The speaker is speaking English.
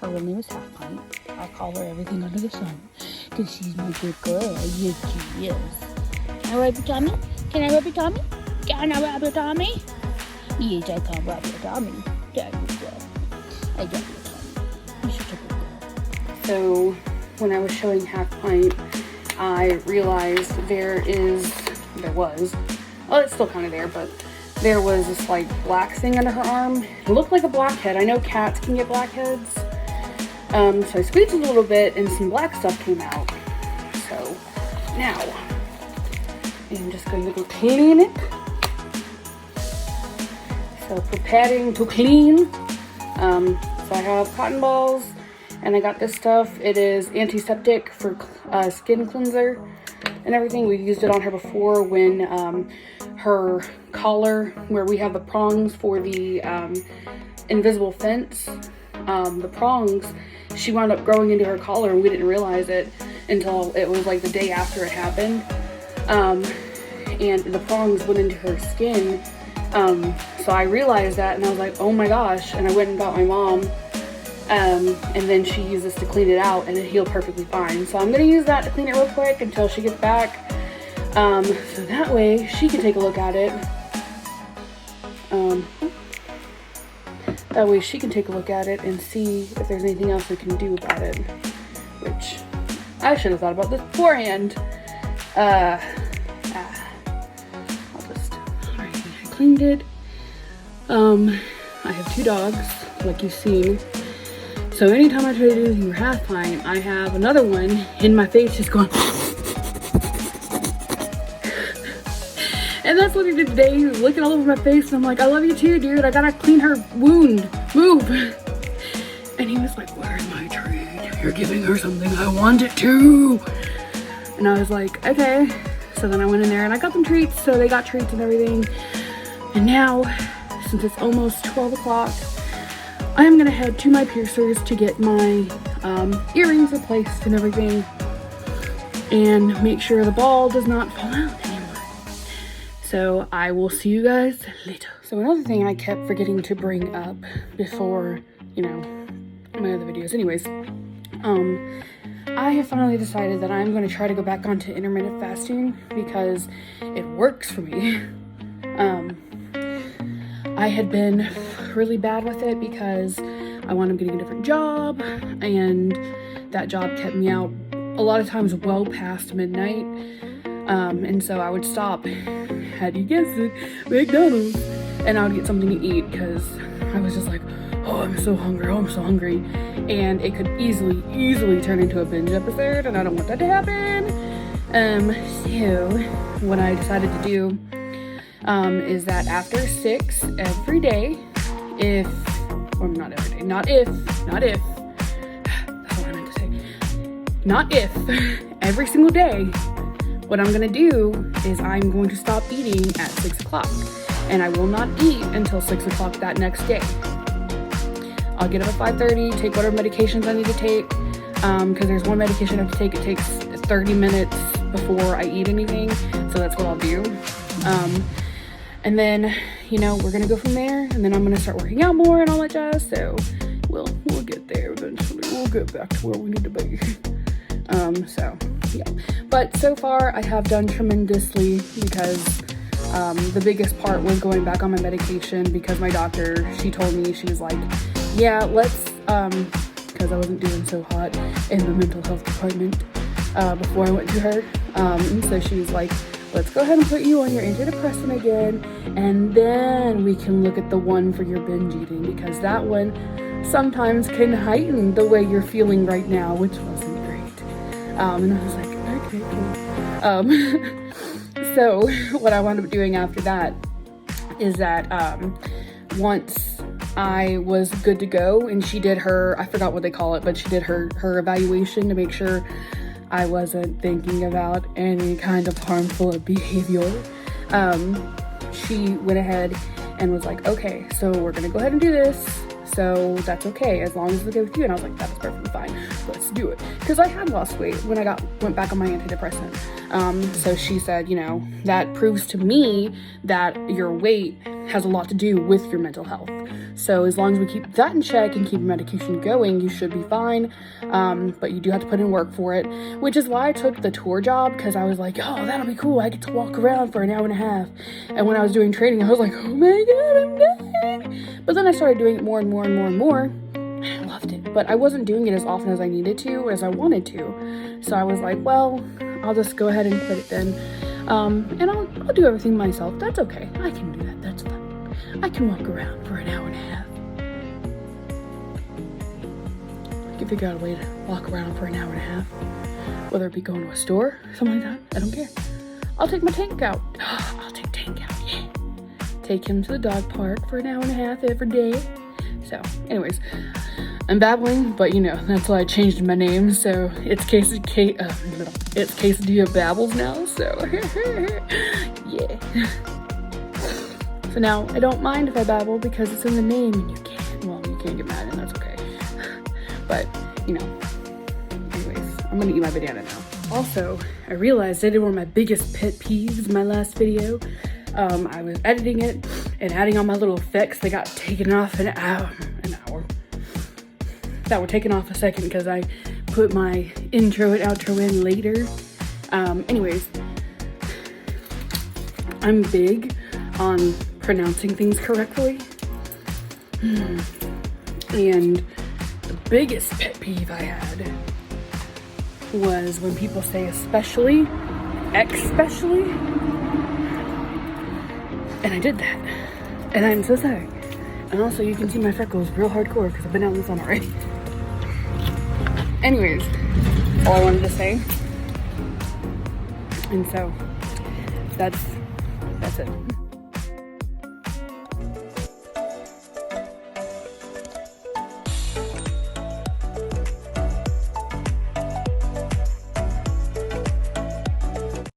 Her real name is Half Pint. I call her everything under the sun because she's my good girl. Yes, she is. Can I rub your tummy? Can I rub your tummy? Can I rub your tummy? Yes, I can rub your tummy. There you go. I got your tummy. You're such a good girl. So, when I was showing Half Pint, I realized there was, well, it's still kind of there, but there was this like black thing under her arm. It looked like a blackhead. I know cats can get blackheads. So I squeezed it a little bit and some black stuff came out. So now I'm just going to go clean it. So preparing to clean. So I have cotton balls and I got this stuff. It is antiseptic for skin cleanser and everything. We've used it on her before when her collar, where we have the prongs for the invisible fence, the prongs, she wound up growing into her collar and we didn't realize it until it was like the day after it happened. And the prongs went into her skin. So I realized that and I was like, oh my gosh, and I went and got my mom. And then she used this to clean it out and it healed perfectly fine. So I'm gonna use that to clean it real quick until she gets back. So that way she can take a look at it. That way she can take a look at it and see if there's anything else we can do about it. Which I should have thought about this beforehand. Alright, I cleaned it. I have 2 dogs, like you've seen. So anytime I try to do anything for Half Pint, I have another one in my face just going. And that's what he did today. He was looking all over my face and I'm like, I love you too, dude. I gotta clean her wound. Move. And he was like, where's my treat? You're giving her something I want it to. And I was like, okay. So then I went in there and I got them treats. So they got treats and everything. And now, since it's almost 12 o'clock, I am gonna head to my piercers to get my earrings replaced and everything. And make sure the ball does not fall out anymore. So I will see you guys later. So another thing I kept forgetting to bring up before, you know, my other videos anyways, I have finally decided that I'm going to try to go back onto intermittent fasting because it works for me. I had been really bad with it because I wound up getting a different job and that job kept me out a lot of times well past midnight. And so I would stop, had you guessed it, McDonald's, and I would get something to eat because I was just like, oh, I'm so hungry, and it could easily turn into a binge episode, and I don't want that to happen. So what I decided to do is that after 6 every day, every single day, what I'm gonna do is I'm going to stop eating at 6 o'clock and I will not eat until 6 o'clock that next day. I'll get up at 5:30, take whatever medications I need to take, because there's one medication I have to take. It takes 30 minutes before I eat anything, so that's what I'll do. And then, you know, we're gonna go from there, and then I'm gonna start working out more and all that jazz, so we'll get there eventually. We'll get back to where we need to be. So yeah, but so far I have done tremendously because the biggest part was going back on my medication because my doctor, she told me, she was like, yeah, let's, because I wasn't doing so hot in the mental health department before I went to her, and so she was like, let's go ahead and put you on your antidepressant again, and then we can look at the one for your binge eating, because that one sometimes can heighten the way you're feeling right now, which wasn't great. And I was like, okay, cool. So what I wound up doing after that is that once I was good to go and she did her, I forgot what they call it, but she did her evaluation to make sure I wasn't thinking about any kind of harmful behavior. She went ahead and was like, okay, so we're gonna go ahead and do this. So that's okay, as long as it's okay with you. And I was like, that's perfectly fine. Let's do it. Because I had lost weight when I went back on my antidepressant. So she said, you know, that proves to me that your weight has a lot to do with your mental health. So as long as we keep that in check and keep medication going, you should be fine. But you do have to put in work for it, which is why I took the tour job, because I was like, oh, that'll be cool. I get to walk around for an hour and a half. And when I was doing training, I was like, oh my God, I'm dying. But then I started doing it more and more and more and more. And I loved it. But I wasn't doing it as often as I needed to, or as I wanted to. So I was like, well, I'll just go ahead and quit it then. And I'll do everything myself. That's okay. I can do that. That's fine. I can walk around for an hour and a half. I can figure out a way to walk around for an hour and a half. Whether it be going to a store, something like that. I don't care. I'll take my Tank out. I'll take Tank out, yeah. Take him to the dog park for an hour and a half every day. So, anyways, I'm babbling, but you know, that's why I changed my name. So it's Quesadilla Babbles now. So yeah. So now I don't mind if I babble because it's in the name, and you can't get mad, and that's okay. But you know, anyways, I'm gonna eat my banana now. Also, I realized I did one of my biggest pet peeves in my last video. I was editing it and adding all my little effects. They got taken off an hour. That were taken off a second because I put my intro and outro in later. Anyways, I'm big on pronouncing things correctly. And the biggest pet peeve I had was when people say especially, especially. And I did that. And I'm so sorry. And also you can see my freckles real hardcore because I've been out in the sun already. Anyways, all I wanted to say. And so that's it.